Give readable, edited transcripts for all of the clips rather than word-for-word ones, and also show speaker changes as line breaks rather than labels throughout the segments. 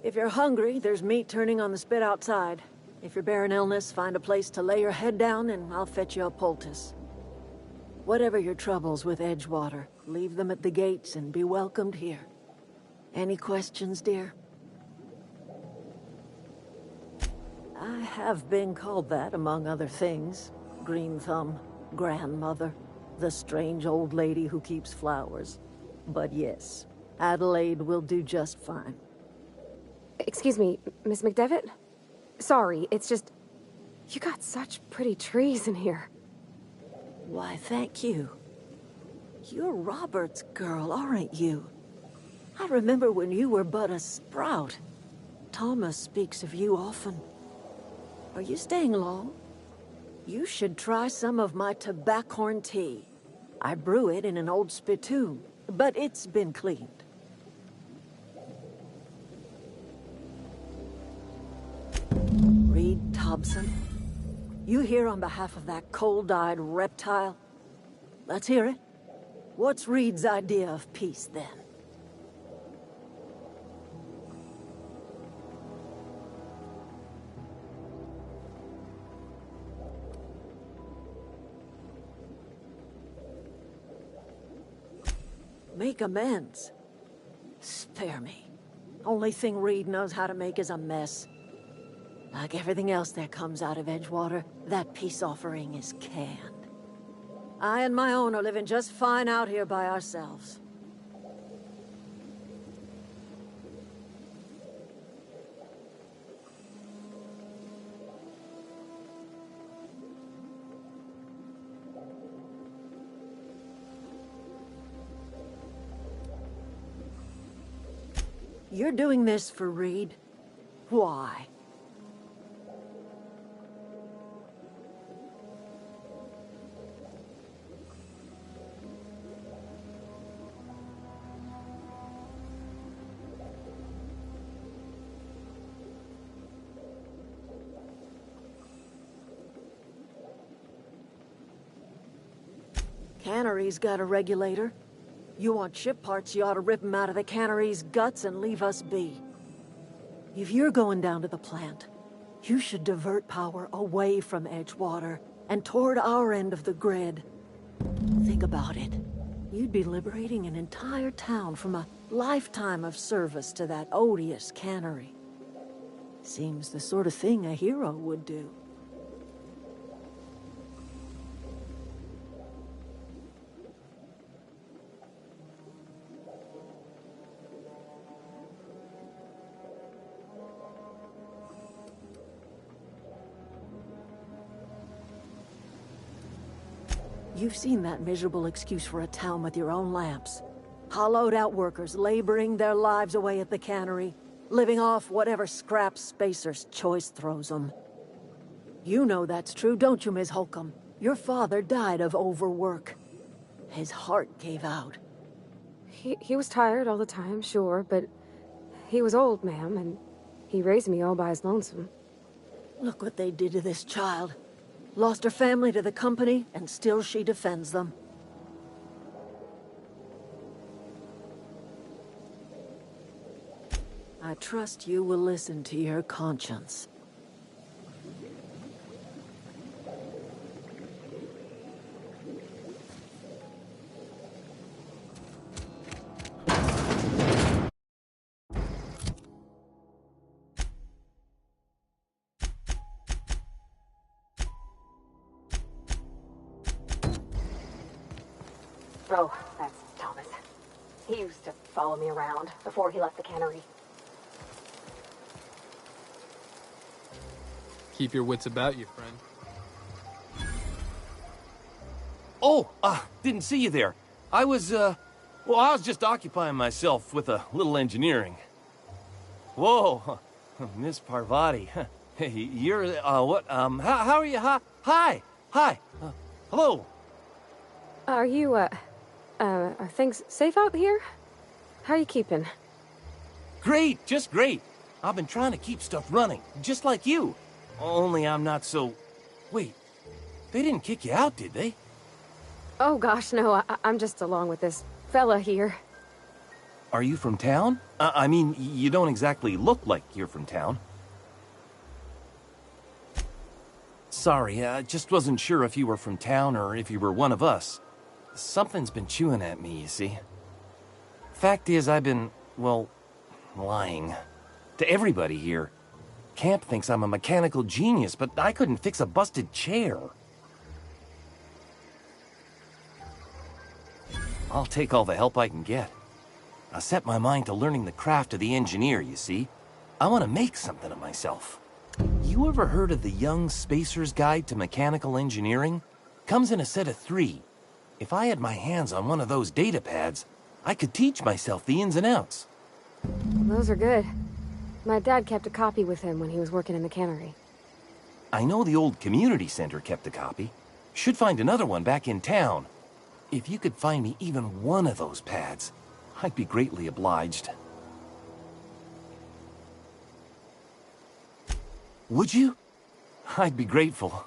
If you're hungry, there's meat turning on the spit outside. If you're bearing illness, find a place to lay your head down and I'll fetch you a poultice. Whatever your troubles with Edgewater, leave them at the gates and be welcomed here. Any questions, dear? I have been called that, among other things. Green Thumb, grandmother, the strange old lady who keeps flowers. But yes, Adelaide will do just fine.
Excuse me, Miss McDevitt? Sorry, it's just... You got such pretty trees in here.
Why, thank you. You're Robert's girl, aren't you? I remember when you were but a sprout. Thomas speaks of you often. Are you staying long? You should try some of my tobaccorn tea. I brew it in an old spittoon, but it's been cleaned. Reed Thompson? You here on behalf of that cold-eyed reptile? Let's hear it. What's Reed's idea of peace, then? Make amends. Spare me. Only thing Reed knows how to make is a mess. Like everything else that comes out of Edgewater, that peace offering is canned. I and my own are living just fine out here by ourselves. You're doing this for Reed? Why? Cannery's got a regulator. You want ship parts, you ought to rip them out of the cannery's guts and leave us be. If you're going down to the plant, you should divert power away from Edgewater and toward our end of the grid. Think about it. You'd be liberating an entire town from a lifetime of service to that odious cannery. Seems the sort of thing a hero would do. You've seen that miserable excuse for a town with your own lamps. Hollowed-out workers laboring their lives away at the cannery, living off whatever scraps Spacer's choice throws them. You know that's true, don't you, Ms. Holcomb? Your father died of overwork. His heart gave out.
He was tired all the time, sure, but he was old, ma'am, and he raised me all by his lonesome.
Look what they did to this child. Lost her family to the company, and still she defends them. I trust you will listen to your conscience.
Oh, that's Thomas. He used to follow me around before he left the cannery.
Keep your wits about you, friend.
Oh, didn't see you there. I was just occupying myself with a little engineering. Whoa, Miss Parvati. Hey, you're, what, how are you? Hi, hello.
Are you, are things safe out here? How are you keeping?
Great, just great. I've been trying to keep stuff running, just like you. Only I'm not so... Wait, they didn't kick you out, did they?
Oh gosh, no, I'm just along with this fella here.
Are you from town? I mean, you don't exactly look like you're from town. Sorry, I just wasn't sure if you were from town or if you were one of us. Something's been chewing at me, you see. Fact is, I've been, well, lying. To everybody here. Camp thinks I'm a mechanical genius, but I couldn't fix a busted chair. I'll take all the help I can get. I set my mind to learning the craft of the engineer, you see. I want to make something of myself. You ever heard of the Young Spacer's Guide to Mechanical Engineering? Comes in a set of 3. If I had my hands on one of those data pads, I could teach myself the ins and outs.
Those are good. My dad kept a copy with him when he was working in the cannery.
I know the old community center kept a copy. Should find another one back in town. If you could find me even one of those pads, I'd be greatly obliged. Would you? I'd be grateful.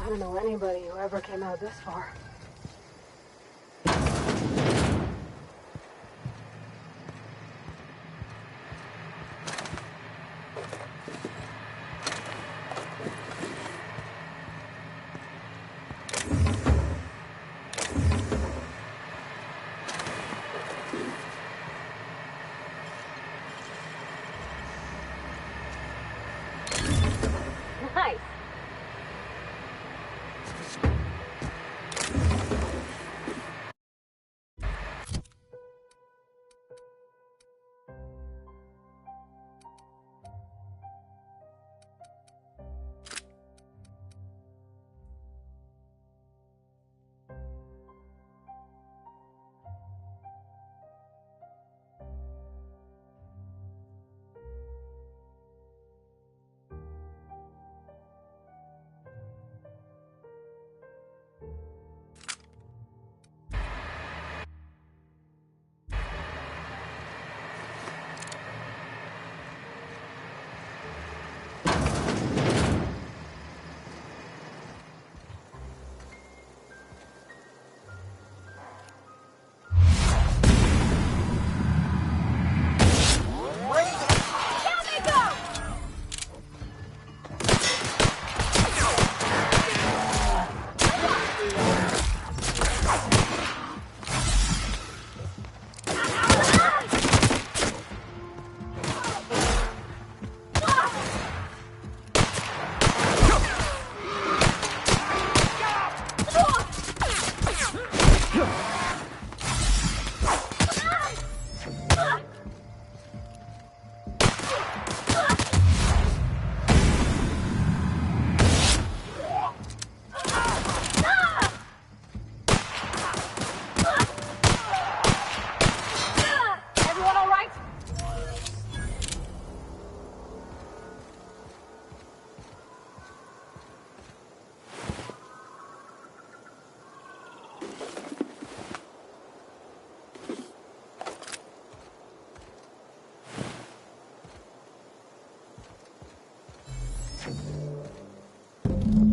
I don't know anybody who ever came out this far. Nice.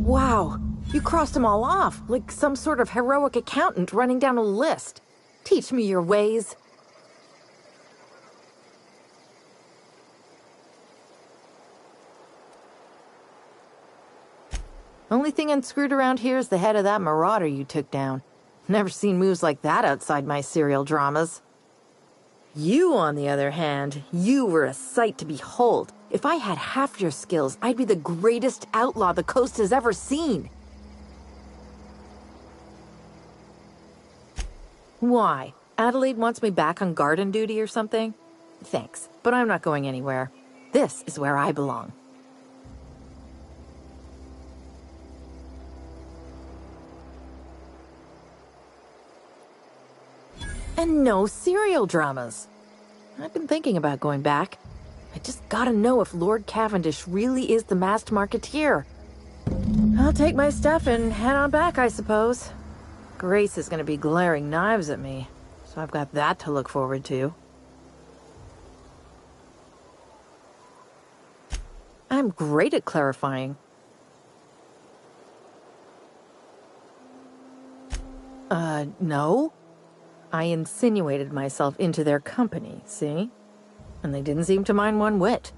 Wow, you crossed them all off, like some sort of heroic accountant running down a list. Teach me your ways. Only thing unscrewed around here is the head of that marauder you took down. Never seen moves like that outside my serial dramas. You, on the other hand, you were a sight to behold. If I had half your skills, I'd be the greatest outlaw the coast has ever seen. Why? Adelaide wants me back on garden duty or something? Thanks, but I'm not going anywhere. This is where I belong. And no serial dramas. I've been thinking about going back. I just gotta know if Lord Cavendish really is the masked marketeer. I'll take my stuff and head on back, I suppose. Grace is gonna be glaring knives at me, so I've got that to look forward to. I'm great at clarifying. No. I insinuated myself into their company, see? And they didn't seem to mind one whit.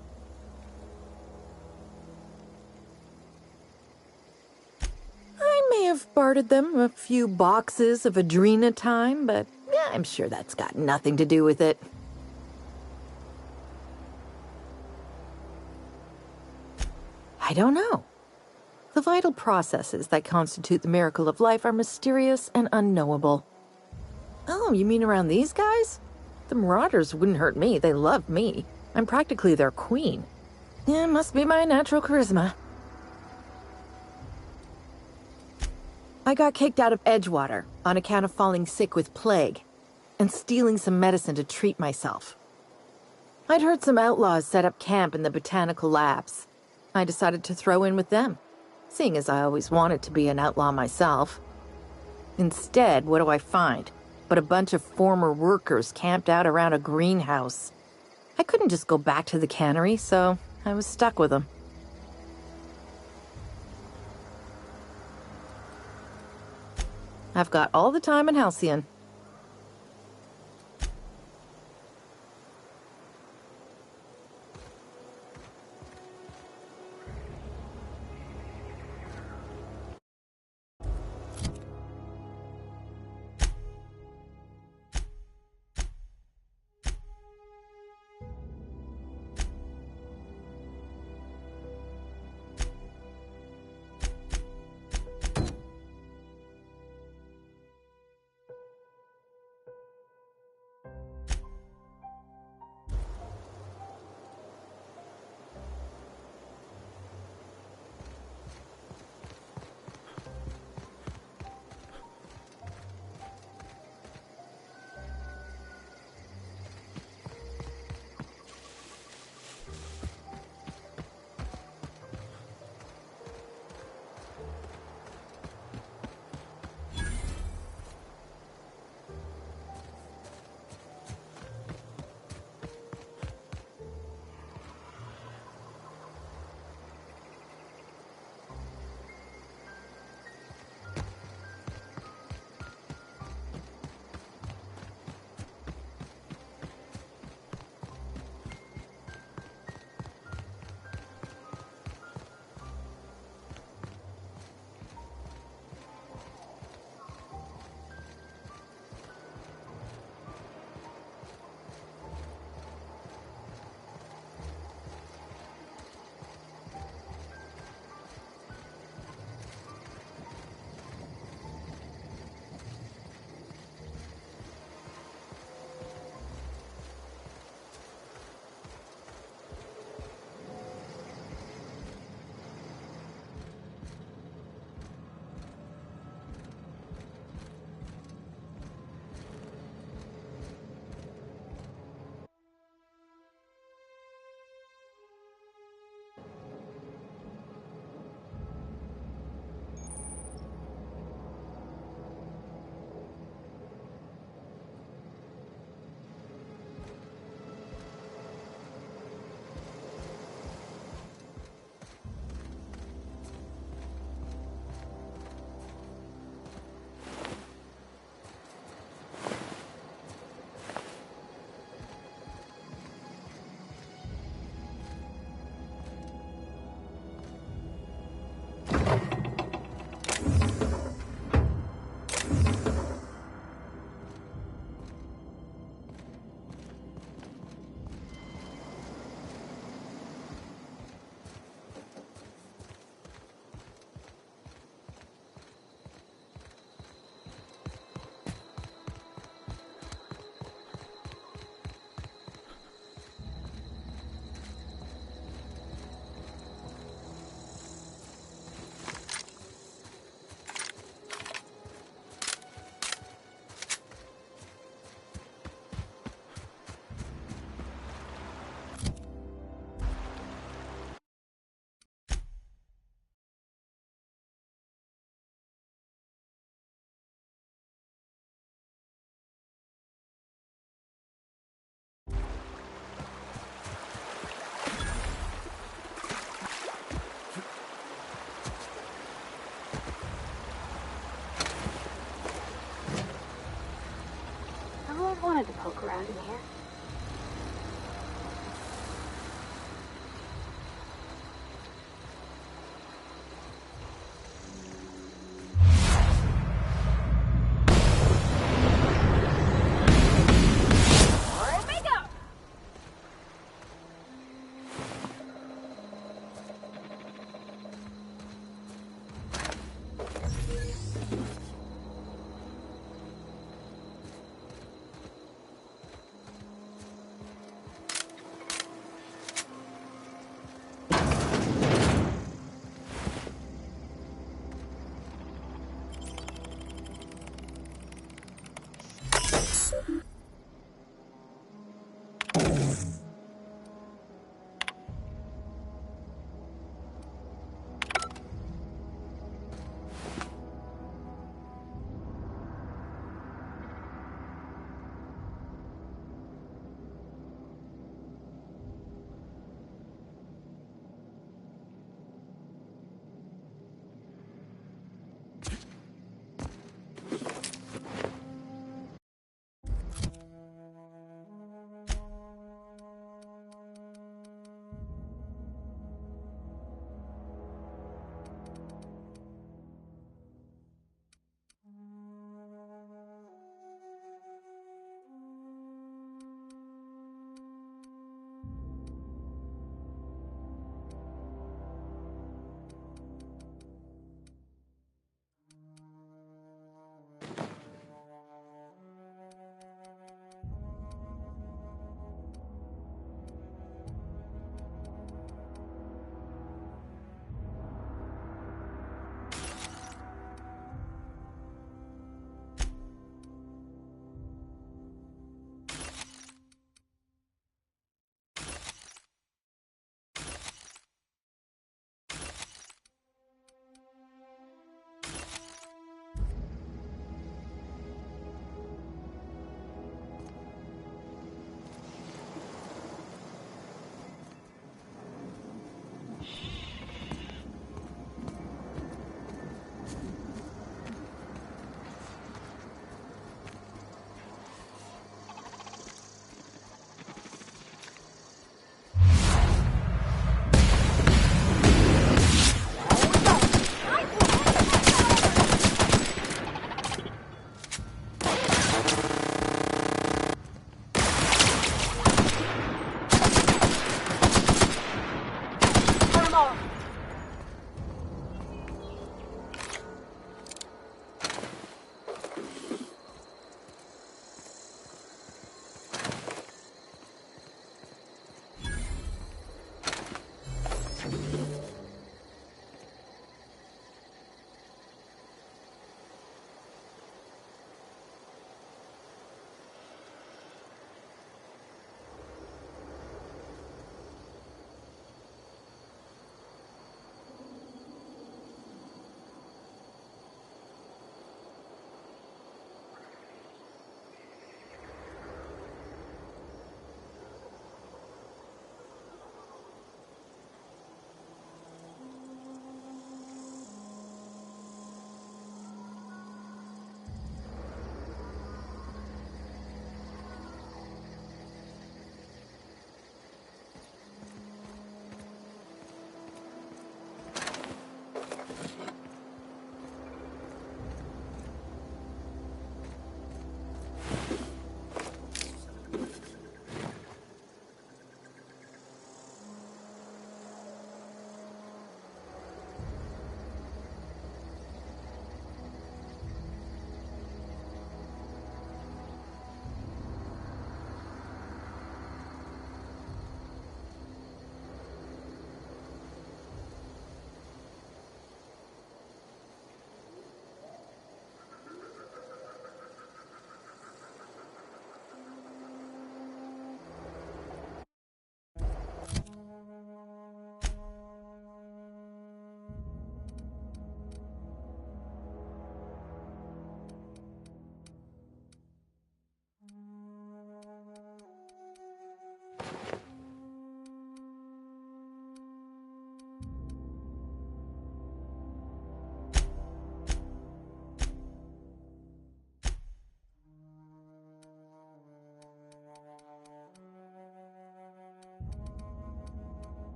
I may have bartered them a few boxes of Adrena time, but yeah, I'm sure that's got nothing to do with it. I don't know. The vital processes that constitute the miracle of life are mysterious and unknowable. Oh, you mean around these guys? The Marauders wouldn't hurt me. They love me. I'm practically their queen. Yeah, must be my natural charisma. I got kicked out of Edgewater on account of falling sick with plague and stealing some medicine to treat myself. I'd heard some outlaws set up camp in the botanical labs. I decided to throw in with them, seeing as I always wanted to be an outlaw myself. Instead, what do I find? But a bunch of former workers camped out around a greenhouse. I couldn't just go back to the cannery, so I was stuck with them. I've got all the time in Halcyon.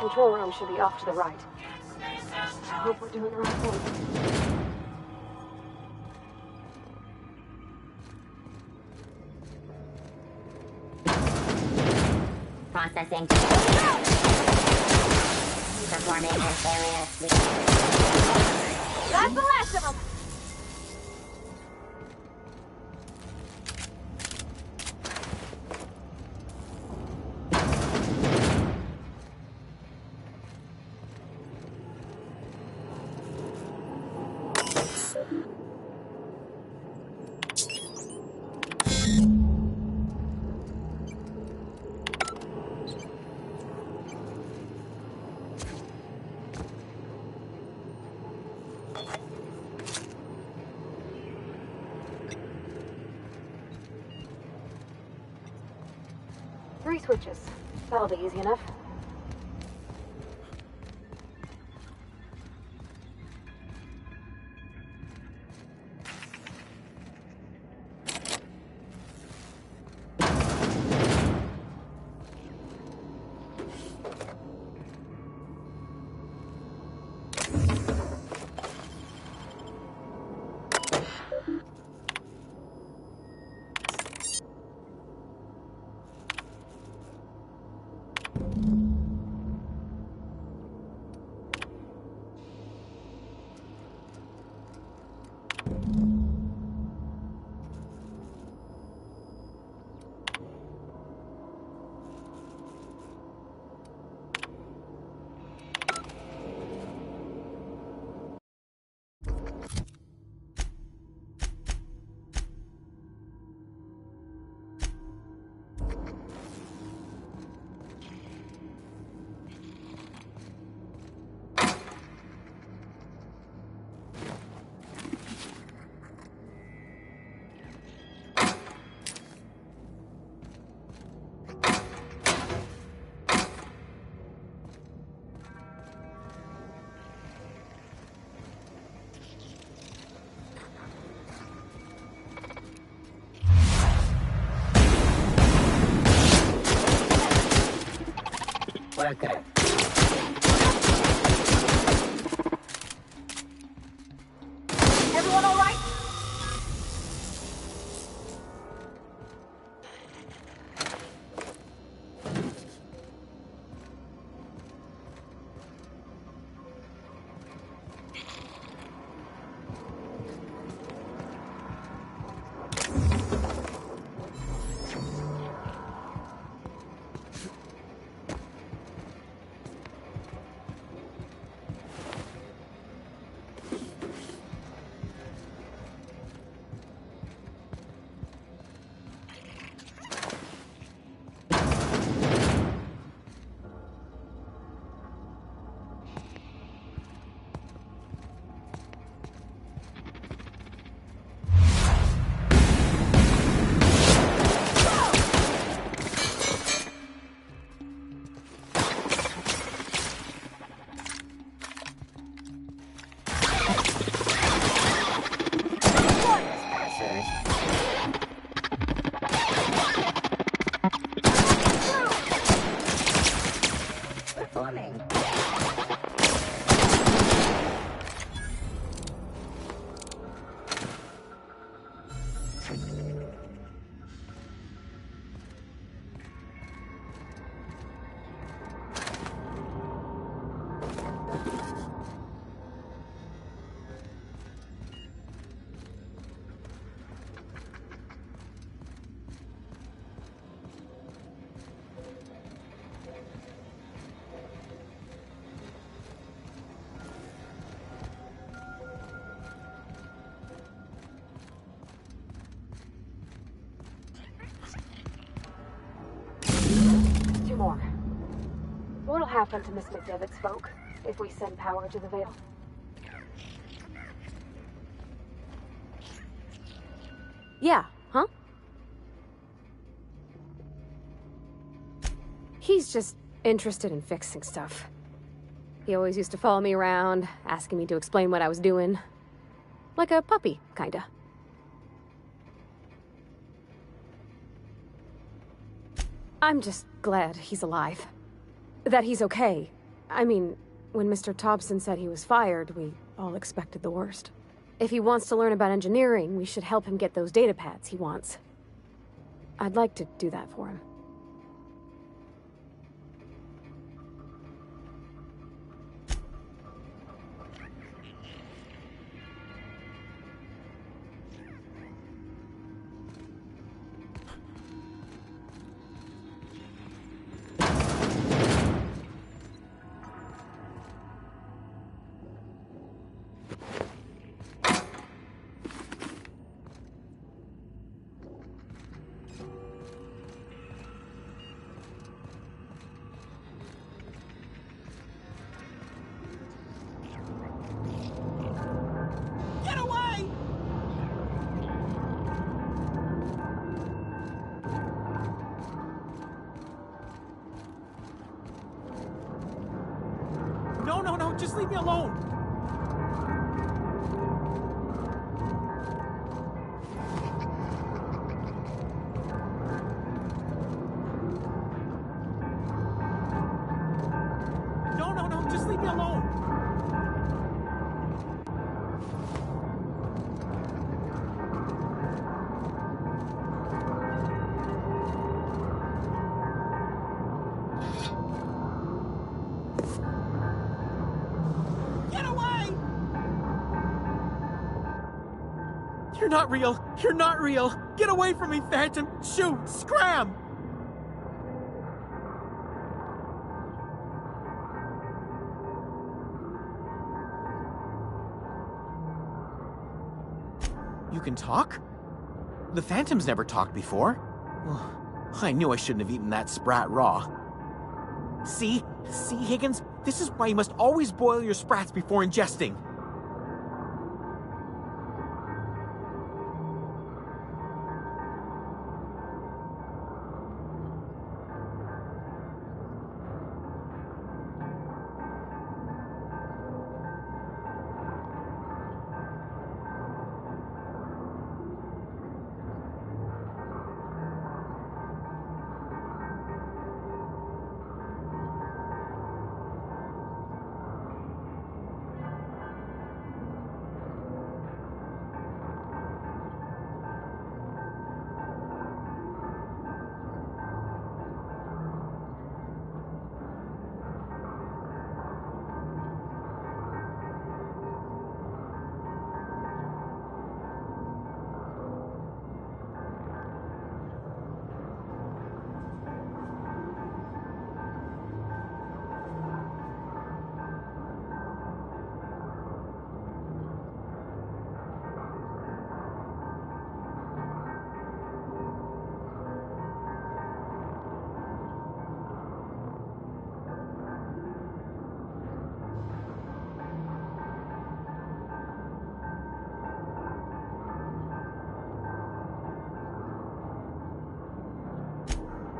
control room should be off to the right. I hope we're doing the right thing.
Processing. Performing this area.
That's the last of them! Three switches. That'll be easy enough.
Worker.
Everyone all right?
Performing.
Two more. What'll happen to Miss McDevitt's folk if we send power to the Vale? Yeah, huh? He's just interested in fixing stuff. He always used to follow me around, asking me to explain what I was doing. Like a puppy, kinda. I'm just glad he's alive. That he's okay. I mean, when Mr. Thompson said he was fired, we all expected the worst. If he wants to learn about engineering, we should help him get those data pads he wants. I'd like to do that for him.
No, just leave me alone! No, just leave me alone! You're not real! You're not real! Get away from me, Phantom! Shoot! Scram! You can talk? The Phantom's never talked before. I knew I shouldn't have eaten that sprat raw. See, Higgins? This is why you must always boil your sprats before ingesting.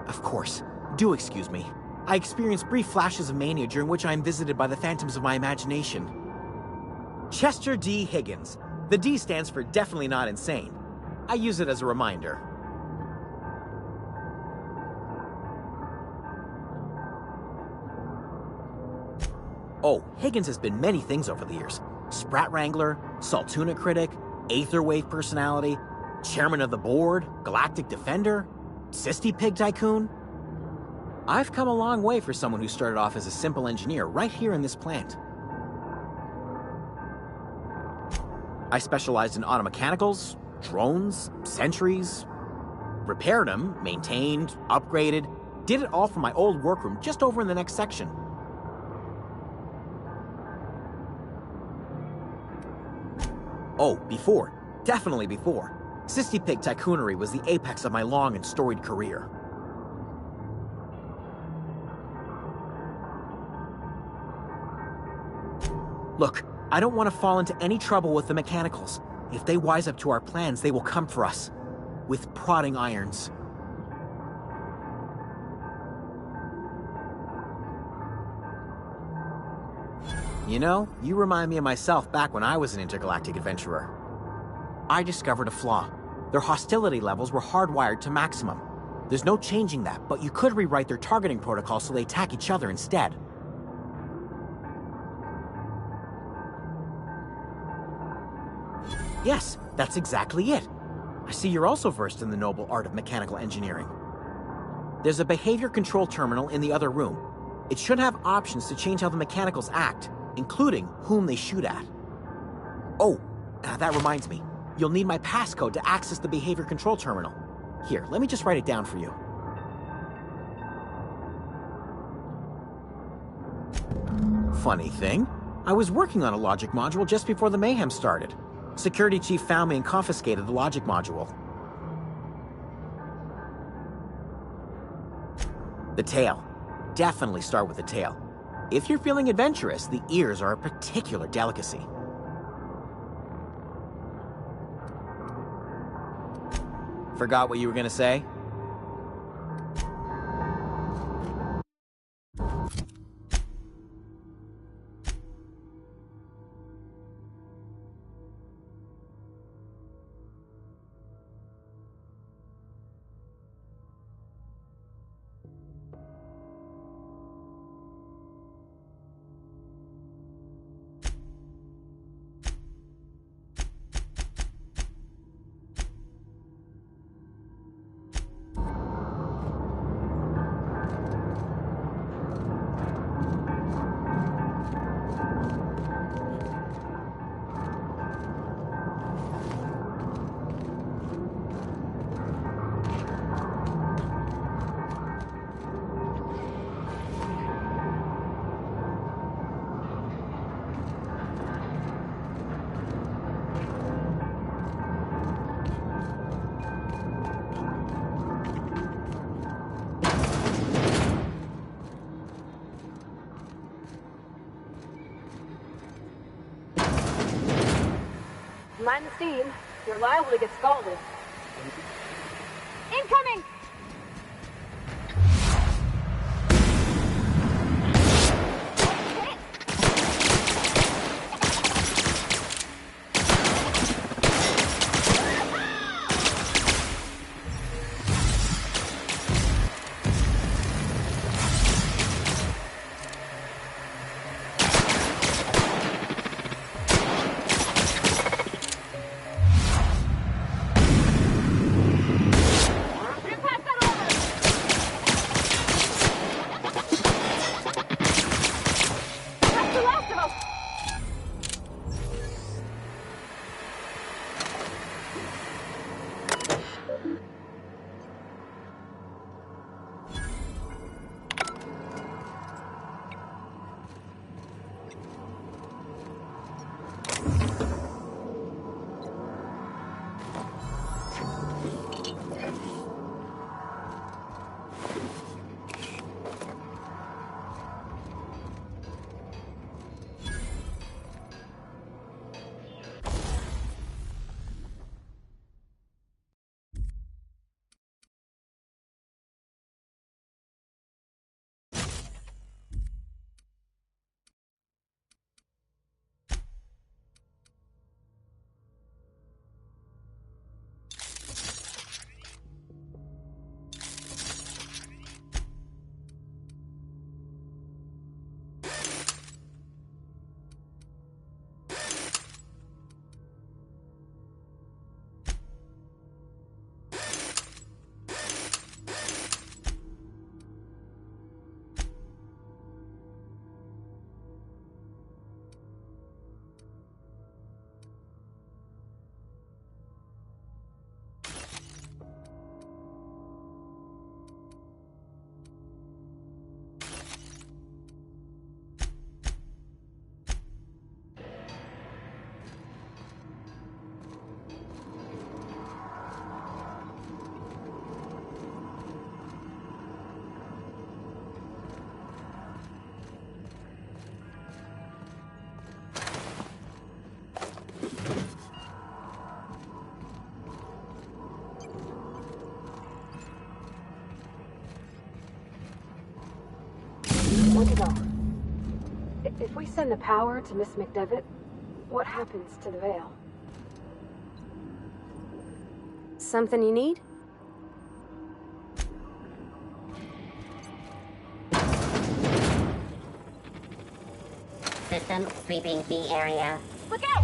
Of course. Do excuse me. I experience brief flashes of mania during which I am visited by the phantoms of my imagination. Chester D. Higgins. The D stands for definitely not insane. I use it as a reminder. Oh, Higgins has been many things over the years. Sprat Wrangler, Saltuna Critic, Aetherwave Personality, Chairman of the Board, Galactic Defender, Sisty Pig Tycoon. I've come a long way for someone who started off as a simple engineer right here in this plant. I specialized in automechanicals, drones, sentries, repaired them, maintained, upgraded, did it all from my old workroom just over in the next section. Oh, before. Definitely before. Sisty Pig Tycoonery was the apex of my long and storied career. Look, I don't want to fall into any trouble with the mechanicals. If they wise up to our plans, they will come for us. With prodding irons. You know, you remind me of myself back when I was an intergalactic adventurer. I discovered a flaw. Their hostility levels were hardwired to maximum. There's no changing that, but you could rewrite their targeting protocol so they attack each other instead. Yes, that's exactly it. I see you're also versed in the noble art of mechanical engineering. There's a behavior control terminal in the other room. It should have options to change how the mechanicals act, including whom they shoot at. Oh, that reminds me. You'll need my passcode to access the behavior control terminal. Here, let me just write it down for you. Funny thing, I was working on a logic module just before the mayhem started. Security chief found me and confiscated the logic module. The tail. Definitely start with the tail. If you're feeling adventurous, the ears are a particular delicacy. Forgot what you were gonna say?
Mind the steam. You're liable to get scalded. Incoming! Where to go? If we send the power to Miss McDevitt, what happens to the veil? Something you need?
System sweeping B area.
Look out!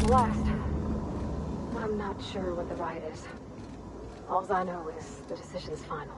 the last. I'm not sure what the right is. All I know is the decision's final.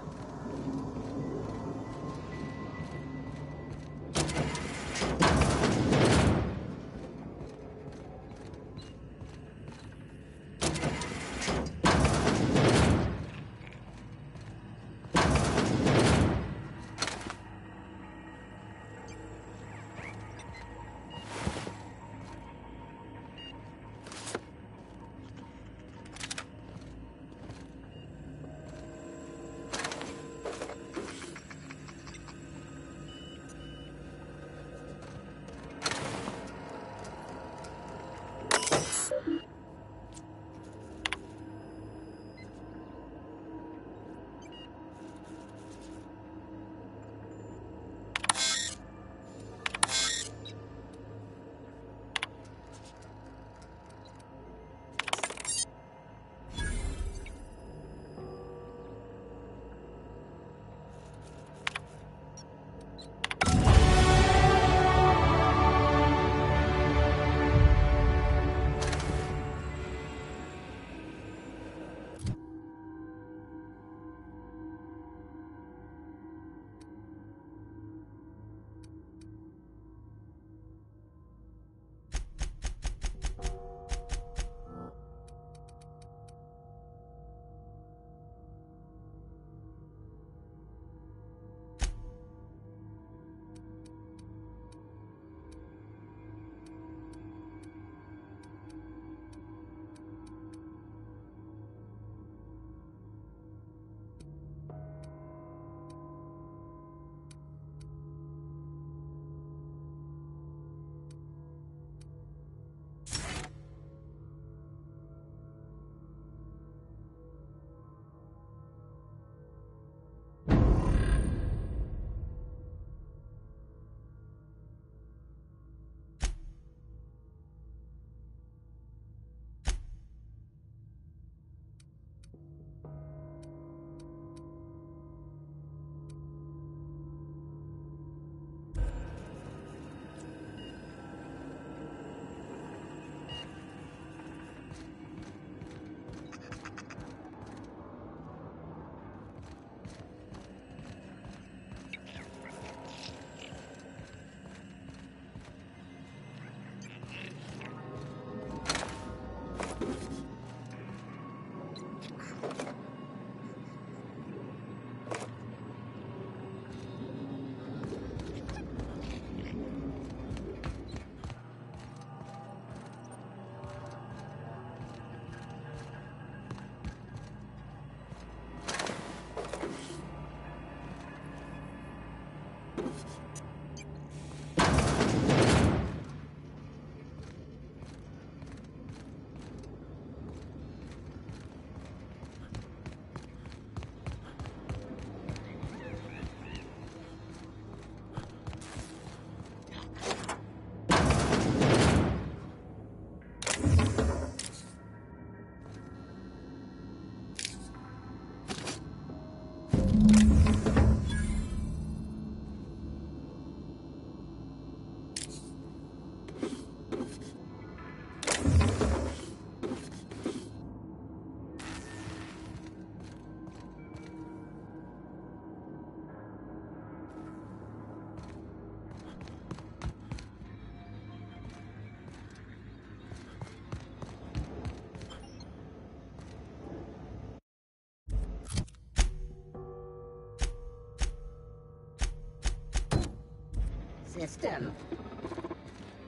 System.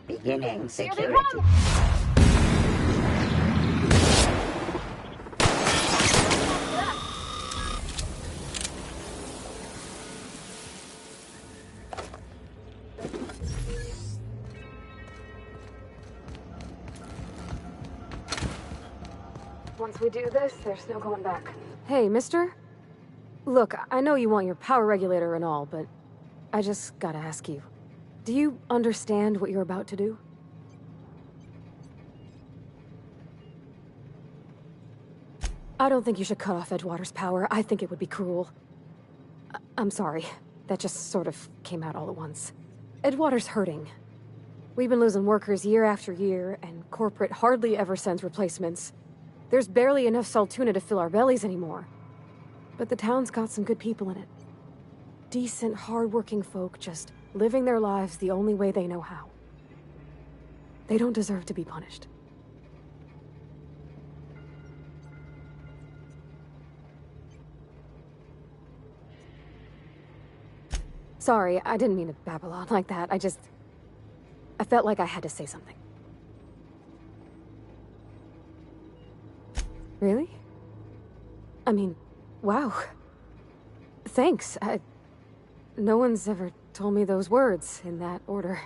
Beginning
Here they
security.
come! Once we do this, there's no going back. Hey, mister? Look, I know you want your power regulator and all, but I just gotta ask you. Do you understand what you're about to do? I don't think you should cut off Edgewater's power. I think it would be cruel. I'm sorry. That just sort of came out all at once. Edgewater's hurting. We've been losing workers year after year, and corporate hardly ever sends replacements. There's barely enough Saltuna to fill our bellies anymore. But the town's got some good people in it. Decent, hard-working folk just living their lives the only way they know how. They don't deserve to be punished. Sorry, I didn't mean to babble on like that. I felt like I had to say something. Really? I mean, wow. Thanks. No one's ever told me those words in that order.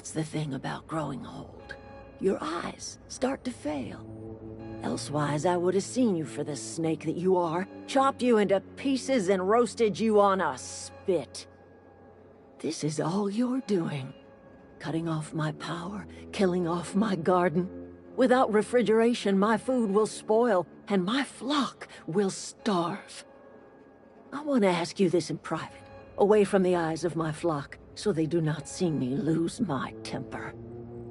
That's the thing about growing old. Your eyes start to fail. Elsewise, I would have seen you for the snake that you are, chopped you into pieces and roasted you on a spit. This is all you're doing. Cutting off my power, killing off my garden. Without refrigeration, my food will spoil, and my flock will starve. I want to ask you this in private, away from the eyes of my flock, so they do not see me lose my temper.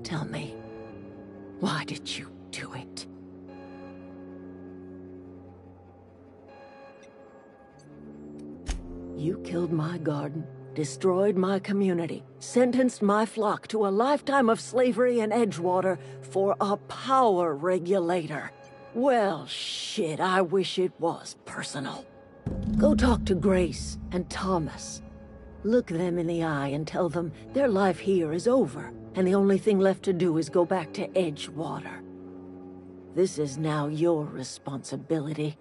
Tell me, why did you do it? You killed my garden, destroyed my community, sentenced my flock to a lifetime of slavery in Edgewater for a power regulator. Well, shit, I wish it was personal. Go talk to Grace and Thomas. Look them in the eye and tell them their life here is over, and the only thing left to do is go back to Edgewater. This is now your responsibility.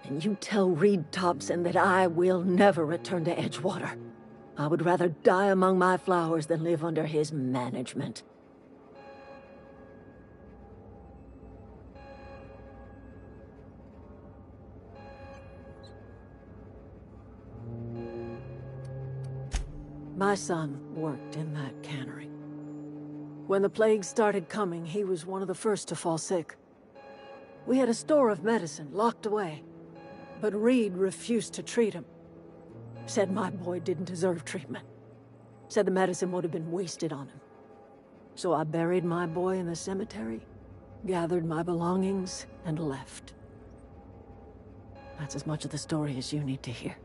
And you tell Reed Thompson that I will never return to Edgewater. I would rather die among my flowers than live under his management. My son worked in that cannery. When the plague started coming, he was one of the first to fall sick. We had a store of medicine locked away, but Reed refused to treat him. Said my boy didn't deserve treatment. Said the medicine would have been wasted on him. So I buried my boy in the cemetery, gathered my belongings, and left. That's as much of the story as you need to hear.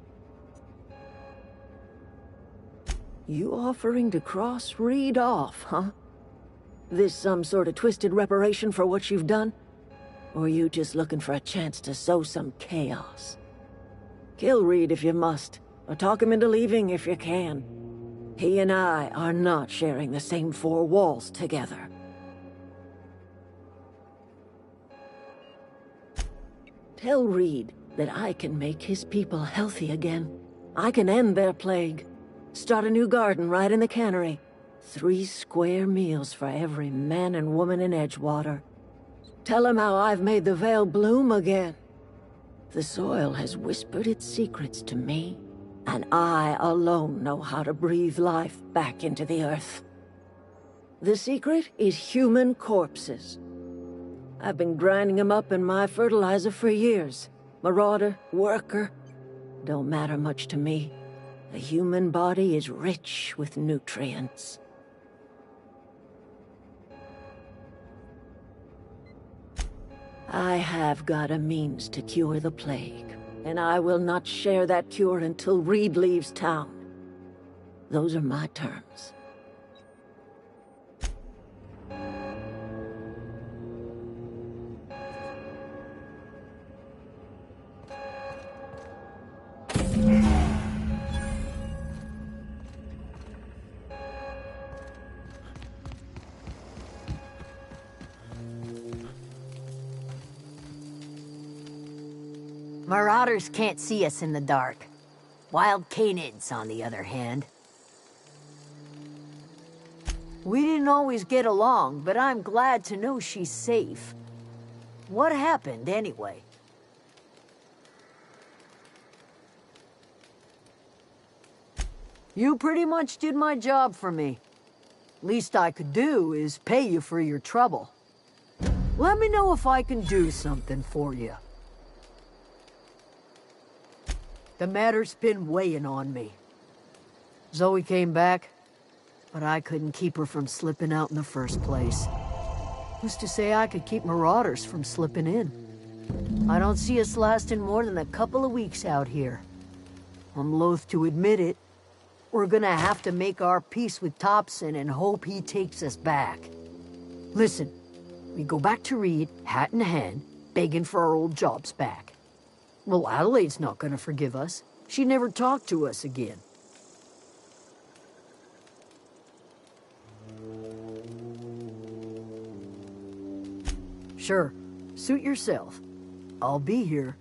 You offering to cross Reed off, huh? This some sort of twisted reparation for what you've done? Or you just looking for a chance to sow some chaos? Kill Reed if you must, or talk him into leaving if you can. He and I are not sharing the same four walls together. Tell Reed that I can make his people healthy again. I can end their plague. Start a new garden right in the cannery. 3 square meals for every man and woman in Edgewater. Tell him how I've made the Vale bloom again. The soil has whispered its secrets to me, and I alone know how to breathe life back into the earth. The secret is human corpses. I've been grinding them up in my fertilizer for years. Marauder, worker, don't matter much to me. The human body is rich with nutrients. I have got a means to cure the plague, and I will not share that cure until Reed leaves town. Those are my terms.
Marauders can't see us in the dark. Wild canids, on the other hand. We didn't always get along, but I'm glad to know she's safe. What happened, anyway? You pretty much did my job for me. Least I could do is pay you for your trouble. Let me know if I can do something for you. The matter's been weighing on me. Zoe came back, but I couldn't keep her from slipping out in the first place. Who's to say I could keep marauders from slipping in? I don't see us lasting more than a couple of weeks out here. I'm loath to admit it. We're gonna have to make our peace with Thompson and hope he takes us back. Listen, we go back to Reed, hat in hand, begging for our old jobs back. Well, Adelaide's not gonna forgive us. She never talked to us again. Sure, suit yourself. I'll be here.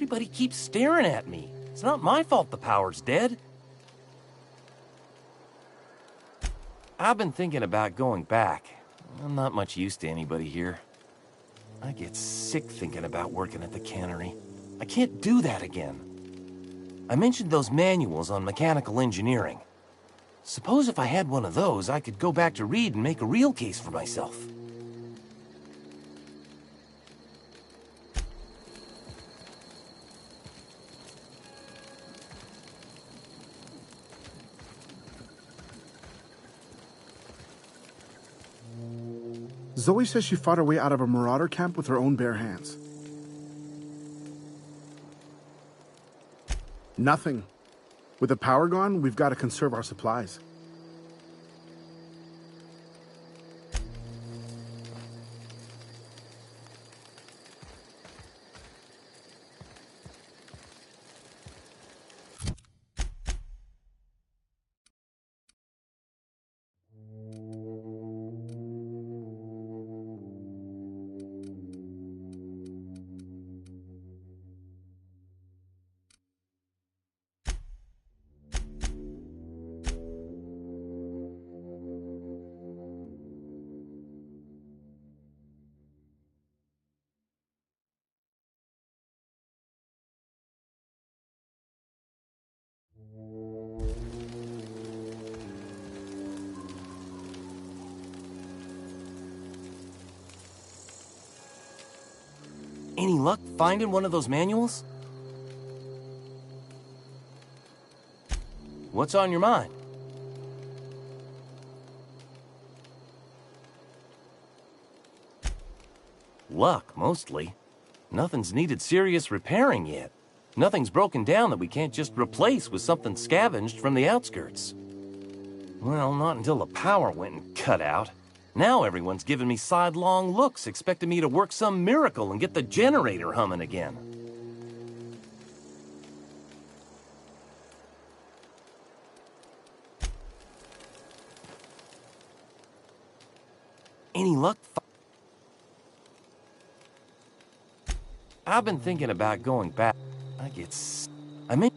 Everybody keeps staring at me. It's not my fault the power's dead. I've been thinking about going back. I'm not much use to anybody here. I get sick thinking about working at the cannery. I can't do that again. I mentioned those manuals on mechanical engineering. Suppose if I had one of those, I could go back to Reed and make a real case for myself.
Zoe says she fought her way out of a marauder camp with her own bare hands. Nothing. With the power gone, we've got to conserve our supplies.
Any luck finding one of those manuals? What's on your mind? Luck, mostly. Nothing's needed serious repairing yet. Nothing's broken down that we can't just replace with something scavenged from the outskirts. Well, not until the power went and cut out. Now everyone's giving me sidelong looks, expecting me to work some miracle and get the generator humming again. Any luck? I've been thinking about going back. I mean...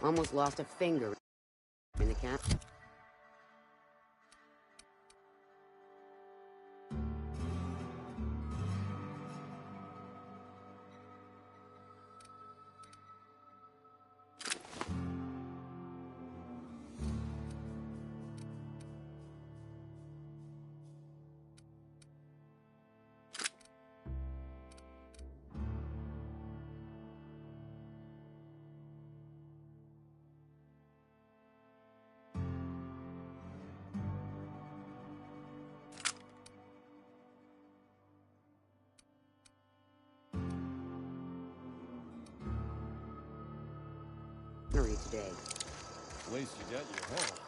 Almost lost a finger in the camp. Today.
At least you got your help.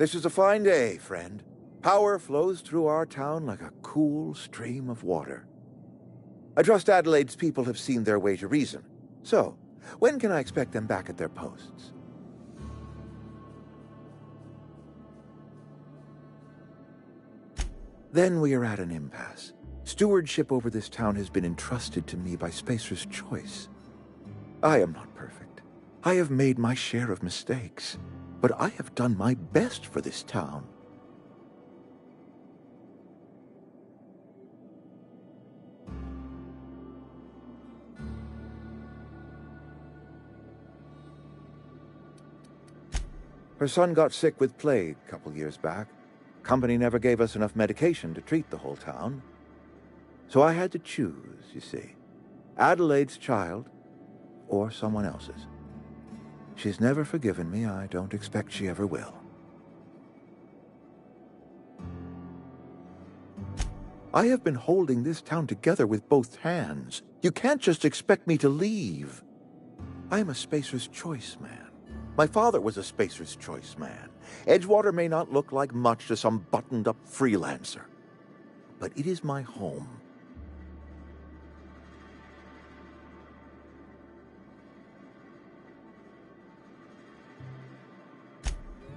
This is a fine day, friend. Power flows through our town like a cool stream of water. I trust Adelaide's people have seen their way to reason. So, when can I expect them back at their posts? Then we are at an impasse. Stewardship over this town has been entrusted to me by Spacer's Choice. I am not perfect. I have made my share of mistakes, but I have done my best for this town. Her son got sick with plague a couple years back. Company never gave us enough medication to treat the whole town. So I had to choose, you see. Adelaide's child or someone else's. She's never forgiven me. I don't expect she ever will. I have been holding this town together with both hands. You can't just expect me to leave. I am a Spacer's Choice man. My father was a Spacer's Choice man. Edgewater may not look like much to some buttoned-up freelancer, but it is my home.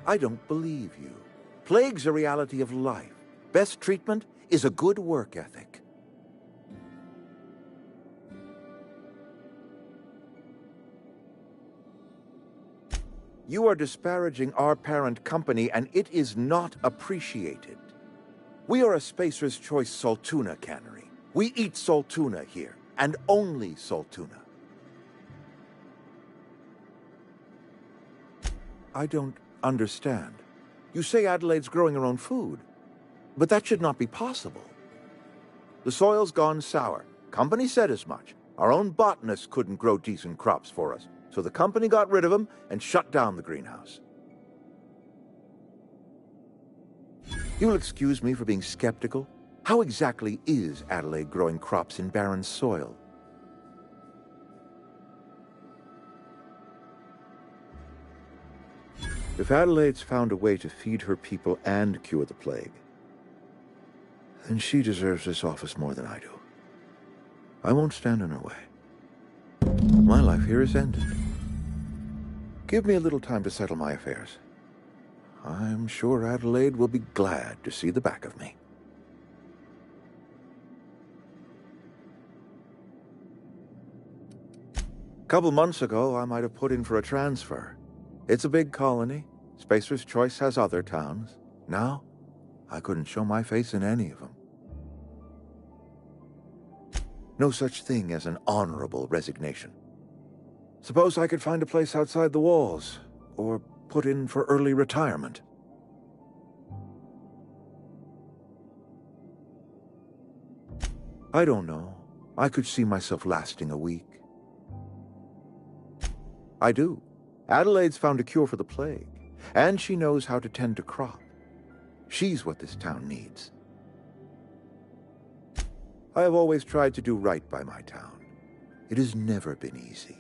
I don't believe you. Plague's a reality of life. Best treatment is a good work ethic. You are disparaging our parent company, and it is not appreciated. We are a Spacer's Choice Saltuna cannery. We eat Saltuna here, and only Saltuna. I don't understand. You say Adelaide's growing her own food, but that should not be possible. The soil's gone sour. Company said as much. Our own botanists couldn't grow decent crops for us. So the company got rid of him and shut down the greenhouse. You'll excuse me for being skeptical. How exactly is Adelaide growing crops in barren soil? If Adelaide's found a way to feed her people and cure the plague, then she deserves this office more than I do. I won't stand in her way. My life here is ended. Give me a little time to settle my affairs. I'm sure Adelaide will be glad to see the back of me. A couple months ago, I might have put in for a transfer. It's a big colony. Spacer's Choice has other towns. Now, I couldn't show my face in any of them. No such thing as an honorable resignation. Suppose I could find a place outside the walls, or put in for early retirement. I don't know. I could see myself lasting a week. I do. Adelaide's found a cure for the plague, and she knows how to tend a crop. She's what this town needs. I have always tried to do right by my town. It has never been easy.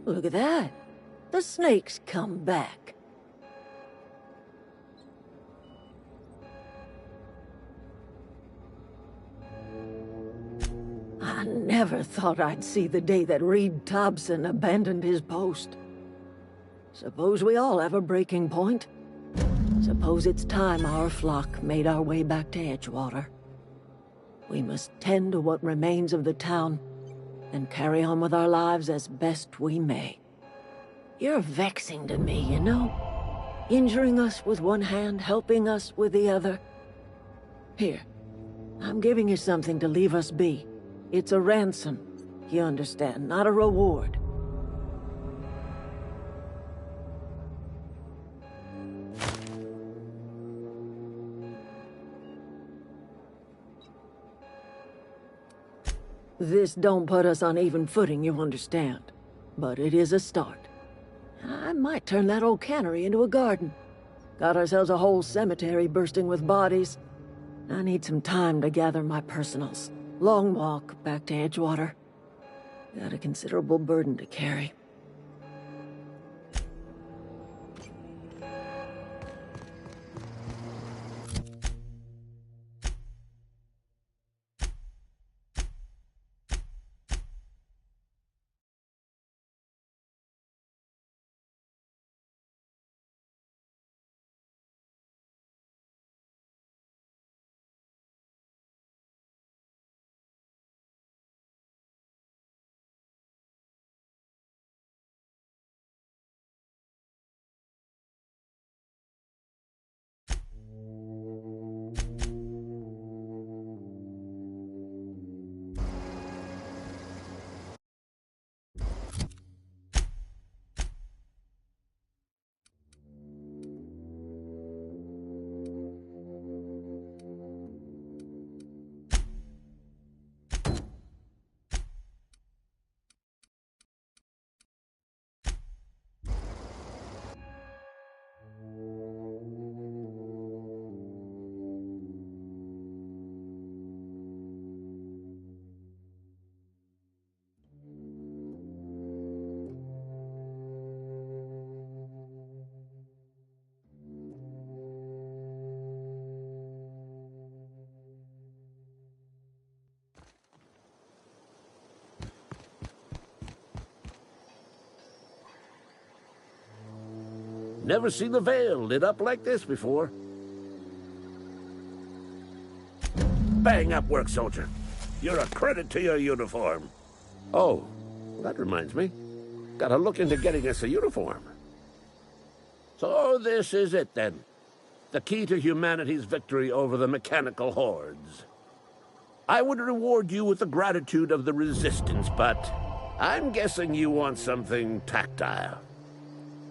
Look at that. The snake's come back. I never thought I'd see the day that Reed Thompson abandoned his post. Suppose we all have a breaking point. Suppose it's time our flock made our way back to Edgewater. We must tend to what remains of the town and carry on with our lives as best we may. You're vexing to me, you know? Injuring us with one hand, helping us with the other. Here, I'm giving you something to leave us be. It's a ransom, you understand, not a reward. This don't put us on even footing, you understand. But it is a start. I might turn that old cannery into a garden. Got ourselves a whole cemetery bursting with bodies. I need some time to gather my personals. Long walk back to Edgewater. Got a considerable burden to carry.
Never seen the Vale lit up like this before. Bang up work, soldier. You're a credit to your uniform. Oh, that reminds me. Gotta look into getting us a uniform. So this is it, then. The key to humanity's victory over the mechanical hordes. I would reward you with the gratitude of the Resistance, but I'm guessing you want something tactile.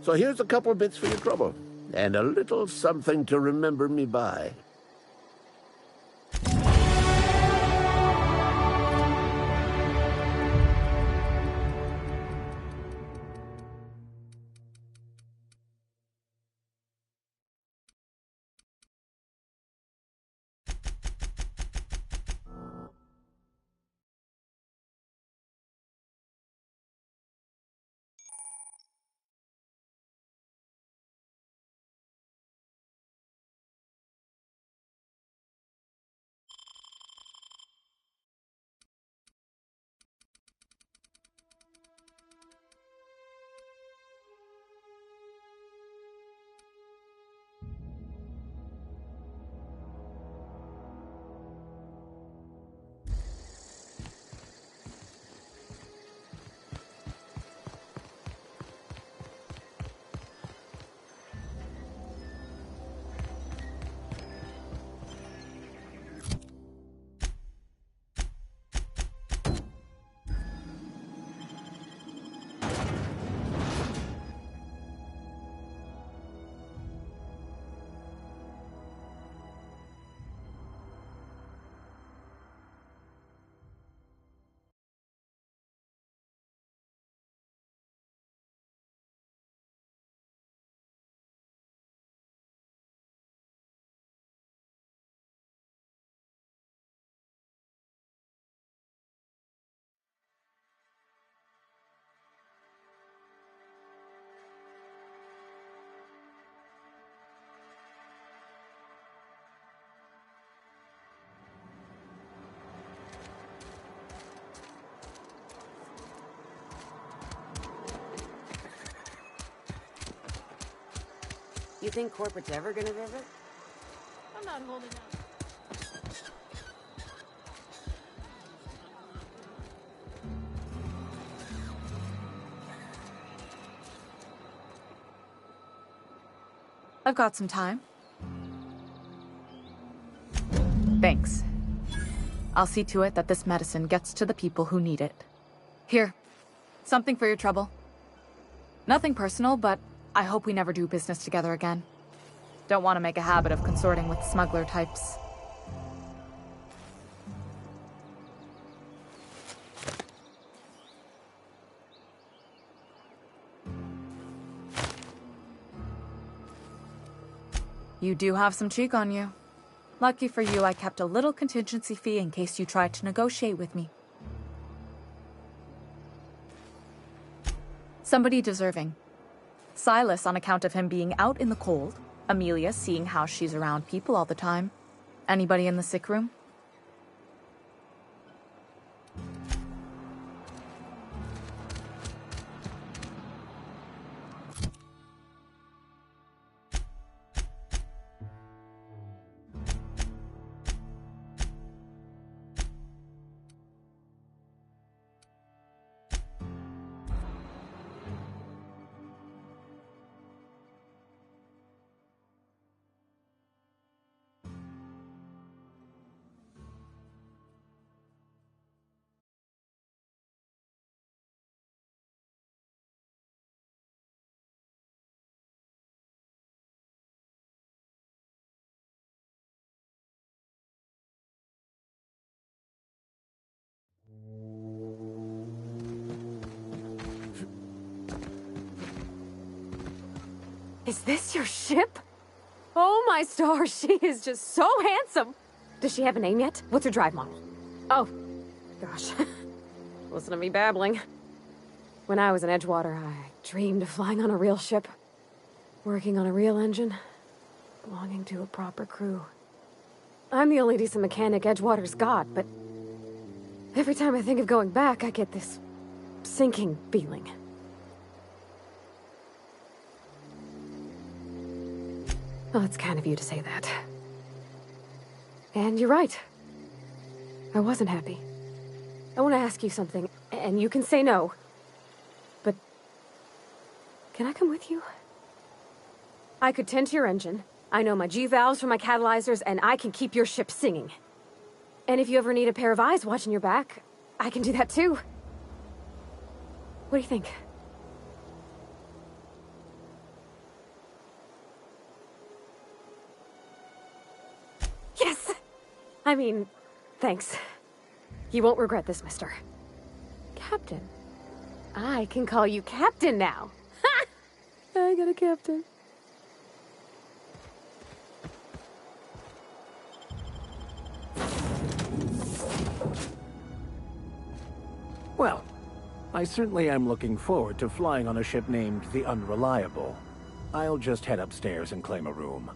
So here's a couple of bits for your trouble, and a little something to remember me by.
You think corporate's ever gonna visit?
I'm not holding out.
I've got some time. Thanks. I'll see to it that this medicine gets to the people who need it. Here, something for your trouble. Nothing personal, but I hope we never do business together again. Don't want to make a habit of consorting with smuggler types. You do have some cheek on you. Lucky for you, I kept a little contingency fee in case you tried to negotiate with me. Somebody deserving. Silas on account of him being out in the cold. Amelia seeing how she's around people all the time. Anybody in the sick room?
Is this your ship? Oh my stars, she is just so handsome. Does she have a name yet? What's her drive model? Oh, gosh. Listen to me babbling. When I was in Edgewater, I dreamed of flying on a real ship. Working on a real engine. Belonging to a proper crew. I'm the only decent mechanic Edgewater's got, but every time I think of going back, I get this sinking feeling. Well, it's kind of you to say that. And you're right. I wasn't happy. I want to ask you something, and you can say no. But can I come with you? I could tend to your engine. I know my G-valves for my catalyzers, and I can keep your ship singing. And if you ever need a pair of eyes watching your back, I can do that too. What do you think? Yes! I mean, thanks. You won't regret this, mister. Captain. I can call you Captain now. Ha! I got a captain.
Well, I certainly am looking forward to flying on a ship named the Unreliable. I'll just head upstairs and claim a room.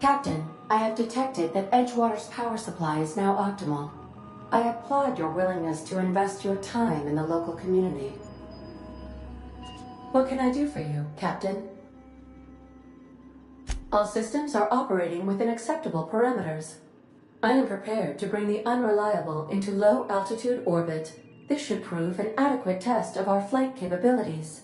Captain, I have detected that Edgewater's power supply is now optimal. I applaud your willingness to invest your time in the local community. What can I do for you, Captain? All systems are operating within acceptable parameters. I am prepared to bring the Unreliable into low-altitude orbit. This should prove an adequate test of our flight capabilities.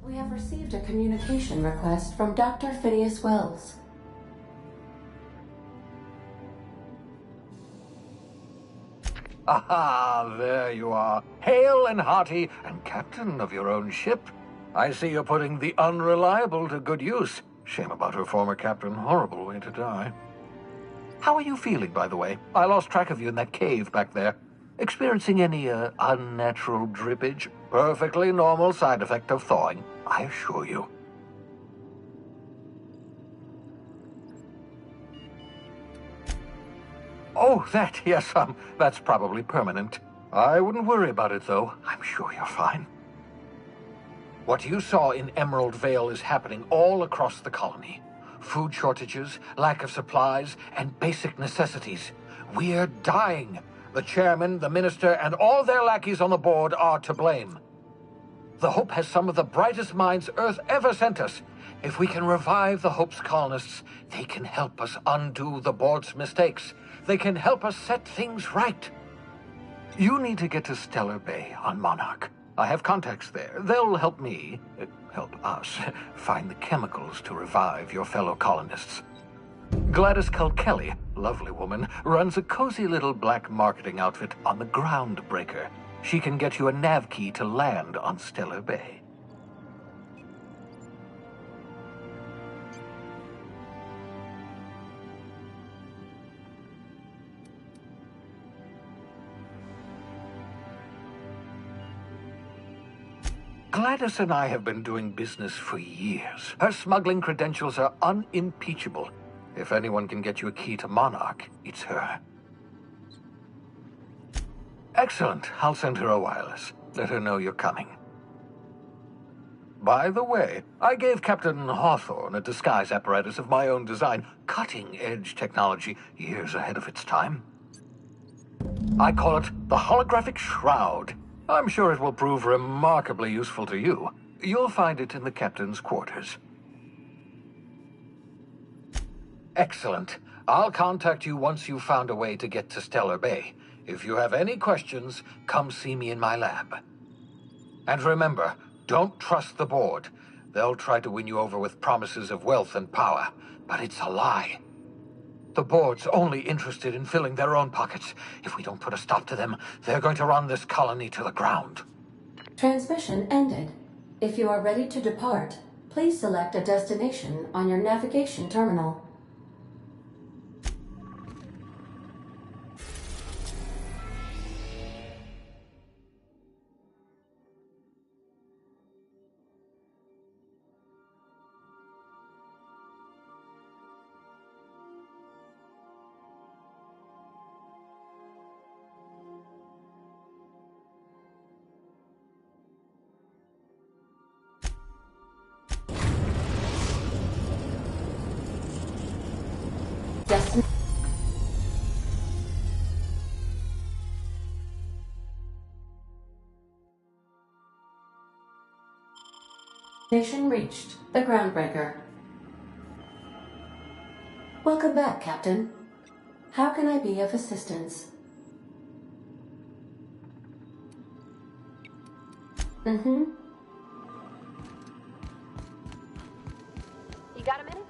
We have received a communication request from Dr. Phineas Wells.
Aha, there you are, hale and hearty, and captain of your own ship. I see you're putting the Unreliable to good use. Shame about her former captain, horrible way to die. How are you feeling, by the way? I lost track of you in that cave back there. Experiencing any, unnatural drippage? Perfectly normal side effect of thawing, I assure you. Oh, yes, that's probably permanent. I wouldn't worry about it, though. I'm sure you're fine. What you saw in Emerald Vale is happening all across the colony. Food shortages, lack of supplies, and basic necessities. We're dying. The chairman, the minister, and all their lackeys on the board are to blame. The Hope has some of the brightest minds Earth ever sent us. If we can revive the Hope's colonists, they can help us undo the board's mistakes. They can help us set things right. You need to get to Stellar Bay on Monarch. I have contacts there. They'll help me, help us, find the chemicals to revive your fellow colonists. Gladys Kelly, lovely woman, runs a cozy little black marketing outfit on the Groundbreaker. She can get you a nav key to land on Stellar Bay. Gladys and I have been doing business for years. Her smuggling credentials are unimpeachable. If anyone can get you a key to Monarch, it's her. Excellent. I'll send her a wireless. Let her know you're coming. By the way, I gave Captain Hawthorne a disguise apparatus of my own design, cutting-edge technology, years ahead of its time. I call it the Holographic Shroud. I'm sure it will prove remarkably useful to you. You'll find it in the captain's quarters. Excellent. I'll contact you once you've found a way to get to Stellar Bay. If you have any questions, come see me in my lab. And remember, don't trust the board. They'll try to win you over with promises of wealth and power, but it's a lie. The board's only interested in filling their own pockets. If we don't put a stop to them, they're going to run this colony to the ground.
Transmission ended. If you are ready to depart, please select a destination on your navigation terminal. Destination reached. The Groundbreaker. Welcome back, Captain. How can I be of assistance? Mm-hmm.
You got a minute?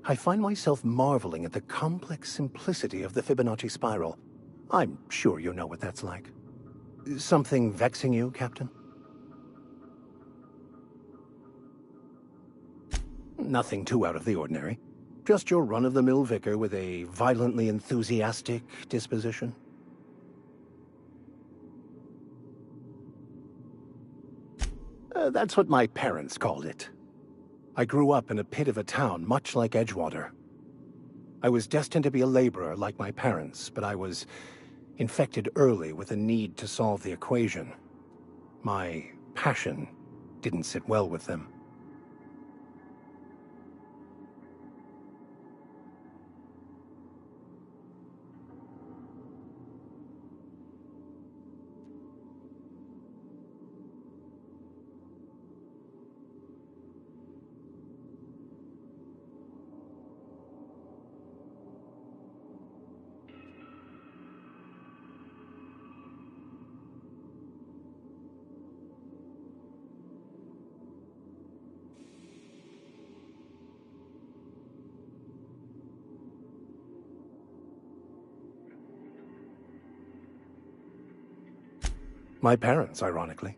I find myself marveling at the complex simplicity of the Fibonacci spiral. I'm sure you know what that's like. Something vexing you, Captain? Nothing too out of the ordinary. Just your run-of-the-mill vicar with a violently enthusiastic disposition. That's what my parents called it. I grew up in a pit of a town, much like Edgewater. I was destined to be a laborer like my parents, but I was infected early with a need to solve the equation. My passion didn't sit well with them. My parents, ironically.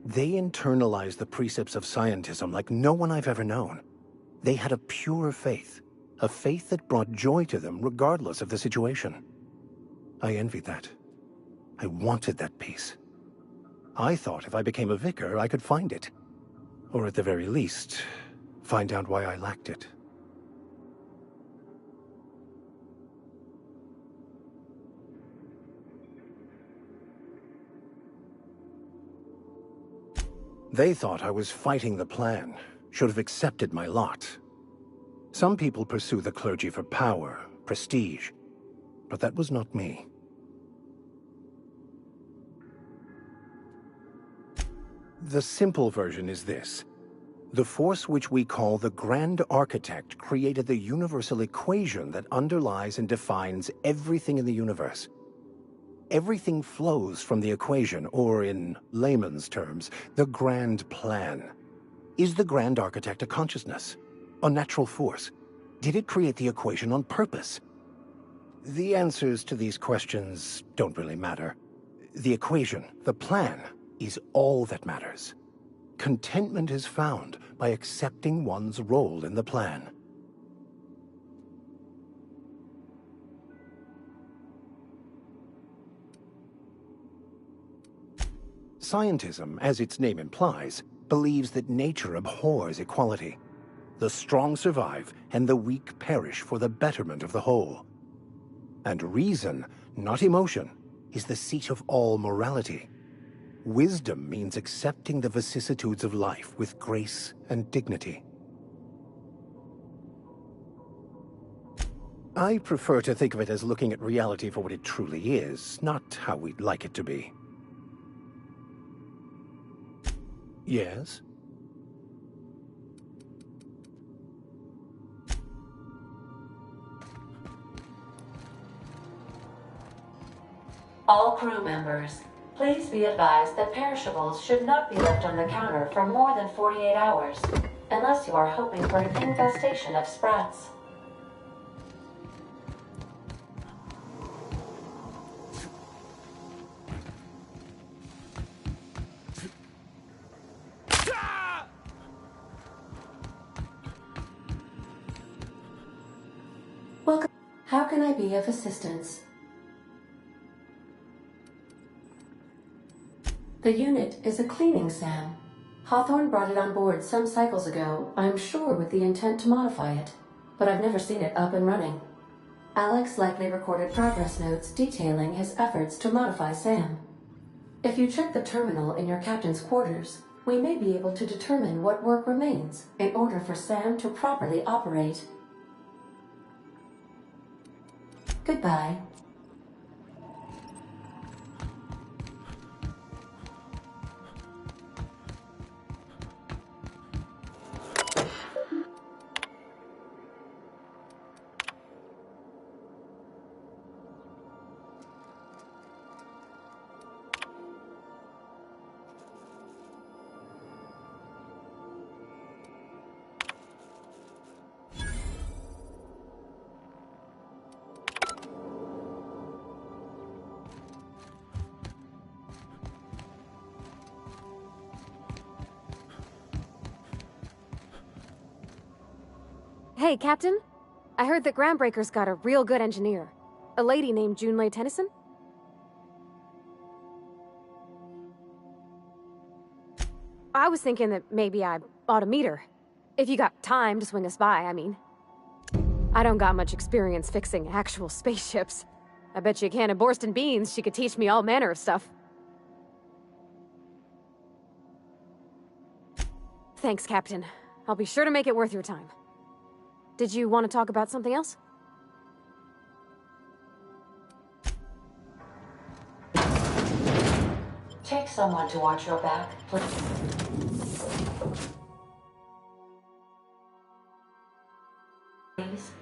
They internalized the precepts of scientism like no one I've ever known. They had a pure faith, a faith that brought joy to them regardless of the situation. I envied that. I wanted that peace. I thought if I became a vicar, I could find it. Or at the very least, find out why I lacked it. They thought I was fighting the plan, should have accepted my lot. Some people pursue the clergy for power, prestige. but that was not me. The simple version is this. The force which we call the Grand Architect created the universal equation that underlies and defines everything in the universe. Everything flows from the equation, or in layman's terms, the grand plan. Is the Grand Architect a consciousness? A natural force? Did it create the equation on purpose? The answers to these questions don't really matter. The equation, the plan, is all that matters. Contentment is found by accepting one's role in the plan. Scientism, as its name implies, believes that nature abhors equality. The strong survive, and the weak perish for the betterment of the whole. And reason, not emotion, is the seat of all morality. Wisdom means accepting the vicissitudes of life with grace and dignity. I prefer to think of it as looking at reality for what it truly is, not how we'd like it to be. Yes?
All crew members, please be advised that perishables should not be left on the counter for more than 48 hours, unless you are hoping for an infestation of sprats. Welcome. How can I be of assistance? The unit is a cleaning SAM. Hawthorne brought it on board some cycles ago, I'm sure with the intent to modify it, but I've never seen it up and running. Alex likely recorded progress notes detailing his efforts to modify SAM. If you check the terminal in your captain's quarters, we may be able to determine what work remains in order for SAM to properly operate. Goodbye.
Hey, Captain. I heard that Groundbreaker's got a real good engineer. A lady named Junlei Tennyson? I was thinking that maybe I ought to meet her. If you got time to swing us by, I mean. I don't got much experience fixing actual spaceships. I bet you a can of Borston beans she could teach me all manner of stuff. Thanks, Captain. I'll be sure to make it worth your time. Did you want to talk about something else?
Take someone to watch your back, please. Please.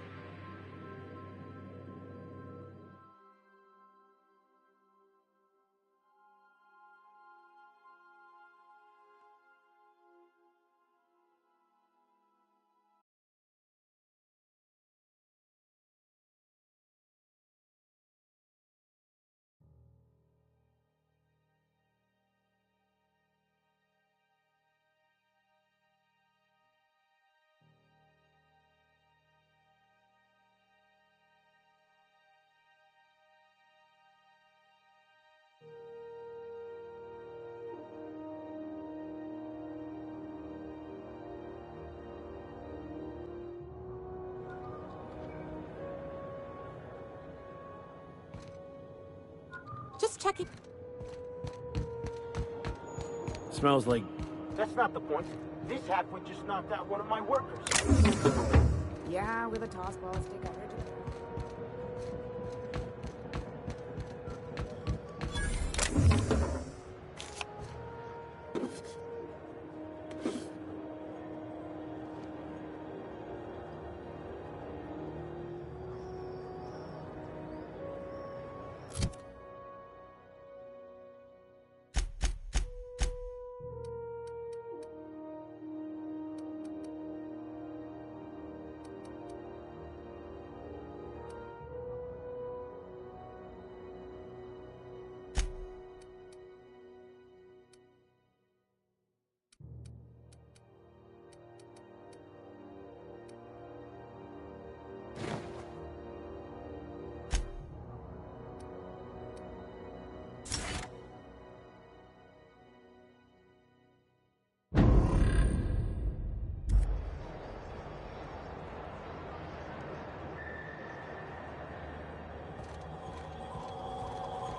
Just checking.
Smells like...
That's not the point. This halfwit just knocked out one of my workers.
Yeah, with a toss ball stick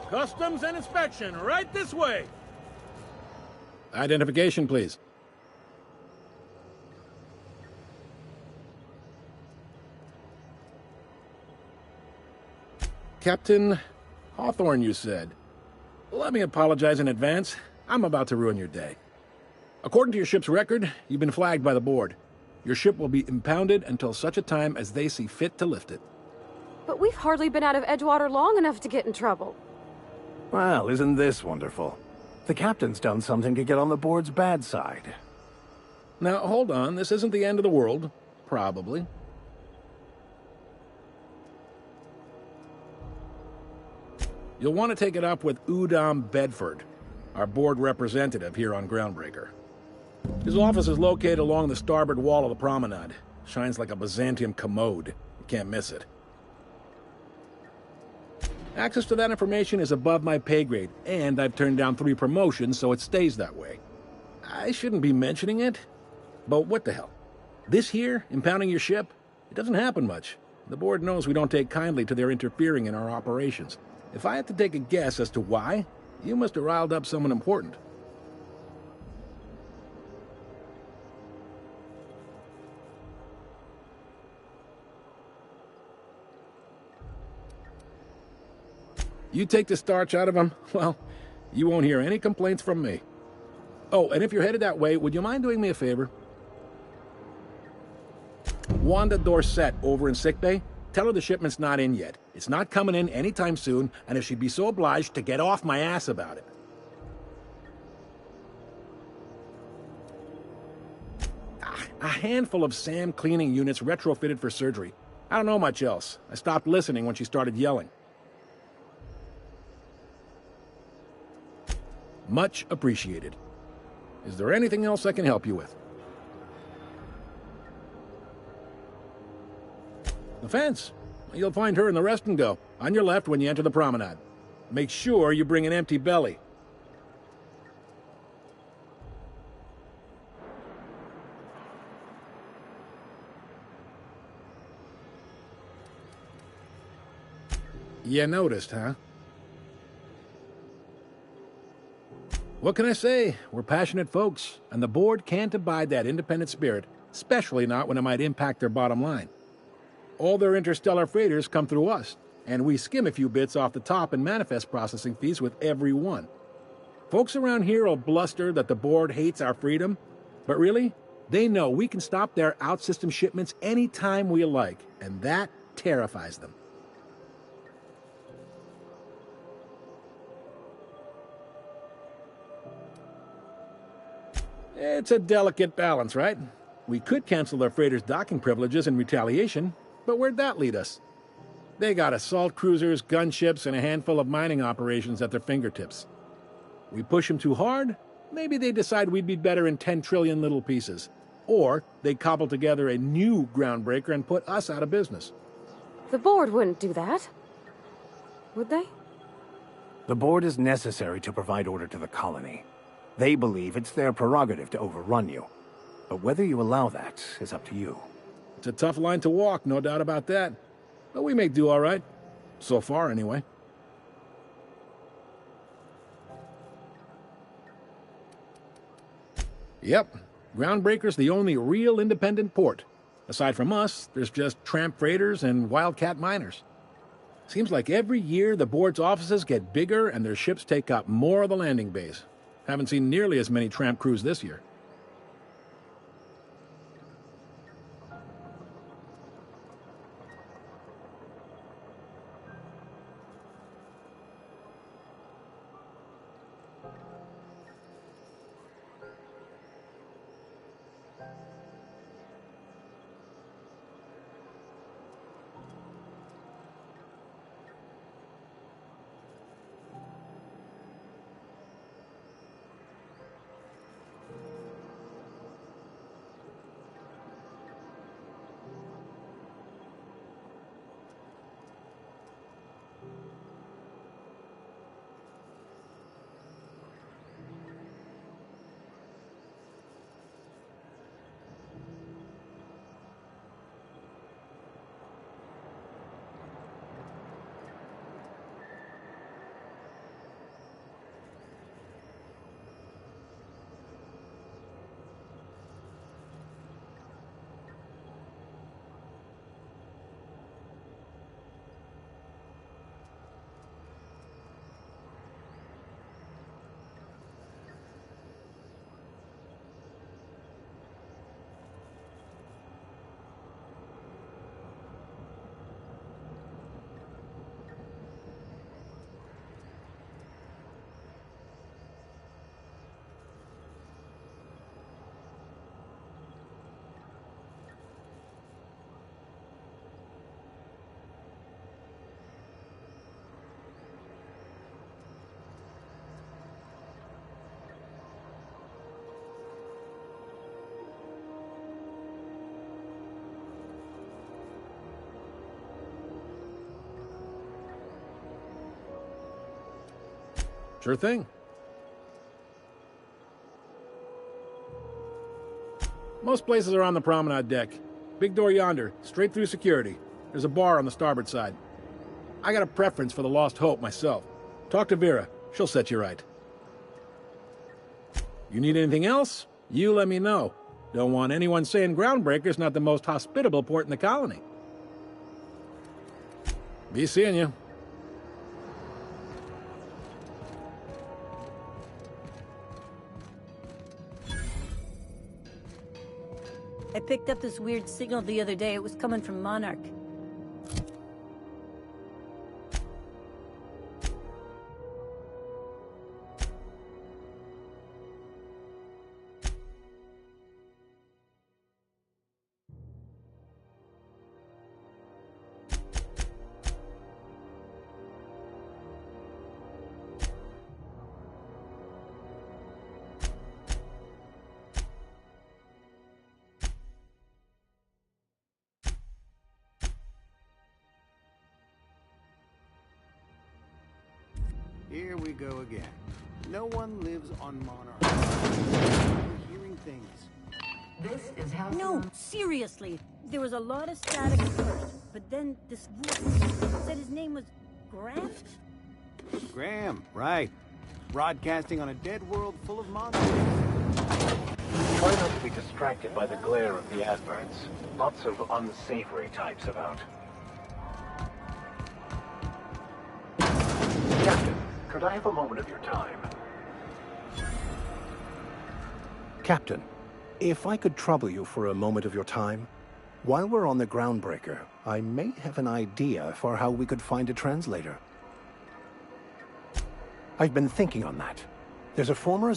Customs and inspection, right this way.
Identification, please. Captain Hawthorne, you said. Let me apologize in advance. I'm about to ruin your day. According to your ship's record, you've been flagged by the board. Your ship will be impounded until such a time as they see fit to lift it.
But we've hardly been out of Edgewater long enough to get in trouble.
Well, isn't this wonderful? The captain's done something to get on the board's bad side.
Now, hold on. This isn't the end of the world. Probably. You'll want to take it up with Udom Bedford, our board representative here on Groundbreaker. His office is located along the starboard wall of the promenade. Shines like a Byzantium commode. You can't miss it. Access to that information is above my pay grade, and I've turned down 3 promotions, so it stays that way. I shouldn't be mentioning it, but what the hell? This here, impounding your ship, it doesn't happen much. The board knows we don't take kindly to their interfering in our operations. If I had to take a guess as to why, you must have riled up someone important. You take the starch out of them, well, you won't hear any complaints from me. Oh, and if you're headed that way, would you mind doing me a favor? Wanda Dorset over in sickbay, tell her the shipment's not in yet. It's not coming in anytime soon, and if she'd be so obliged to get off my ass about it. A handful of SAM cleaning units retrofitted for surgery. I don't know much else. I stopped listening when she started yelling. Much appreciated. Is there anything else I can help you with? The fence. You'll find her in the rest and go, on your left when you enter the promenade. Make sure you bring an empty belly. You noticed, huh? What can I say? We're passionate folks, and the board can't abide that independent spirit, especially not when it might impact their bottom line. All their interstellar freighters come through us, and we skim a few bits off the top in manifest processing fees with every one. Folks around here will bluster that the board hates our freedom, but really, they know we can stop their out-system shipments anytime we like, and that terrifies them. It's a delicate balance, right? We could cancel their freighters' docking privileges in retaliation, but where'd that lead us? They got assault cruisers, gunships, and a handful of mining operations at their fingertips. We push them too hard, maybe they decide we'd be better in 10 trillion little pieces. Or they cobble together a new Groundbreaker and put us out of business.
The board wouldn't do that. Would they?
The board is necessary to provide order to the colony. They believe it's their prerogative to overrun you. But whether you allow that is up to you.
It's a tough line to walk, no doubt about that. But we may do all right. So far, anyway. Yep. Groundbreaker's the only real independent port. Aside from us, there's just tramp freighters and wildcat miners. Seems like every year the board's offices get bigger and their ships take up more of the landing base. Haven't seen nearly as many tramp crews this year. Sure thing. Most places are on the promenade deck. Big door yonder, straight through security. There's a bar on the starboard side. I got a preference for the Lost Hope myself. Talk to Vera. She'll set you right. You need anything else? You let me know. Don't want anyone saying Groundbreaker's not the most hospitable port in the colony. Be seeing you.
I picked up this weird signal the other day. It was coming from Monarch.
Here we go again. No one lives on Monarch. We're hearing things.
This is how... No, seriously. There was a lot of static at first, but then this voice said his name was Graham?
Graham, right. Broadcasting on a dead world full of monsters.
Try not to be distracted by the glare of the adverts. Lots of unsavory types about. Captain, could I have a moment of your time?
Captain, if I could trouble you for a moment of your time, while we're on the Groundbreaker, I may have an idea for how we could find a translator. I've been thinking on that. There's a former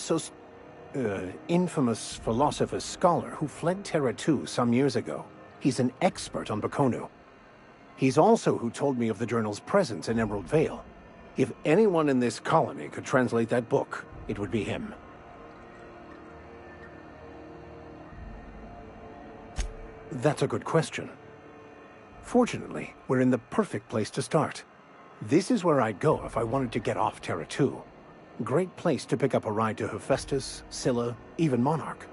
infamous philosopher scholar who fled Terra 2 some years ago. He's an expert on Bakonu. He's also who told me of the journal's presence in Emerald Vale. If anyone in this colony could translate that book, it would be him. That's a good question. Fortunately, we're in the perfect place to start. This is where I'd go if I wanted to get off Terra 2. Great place to pick up a ride to Hephaestus, Scylla, even Monarch.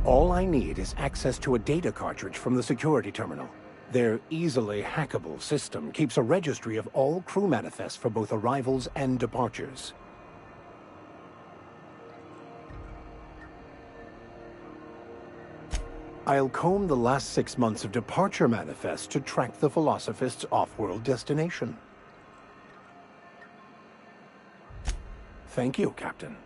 All I need is access to a data cartridge from the security terminal. Their easily hackable system keeps a registry of all crew manifests for both arrivals and departures. I'll comb the last 6 months of departure manifests to track the Philosophist's off-world destination. Thank you, Captain.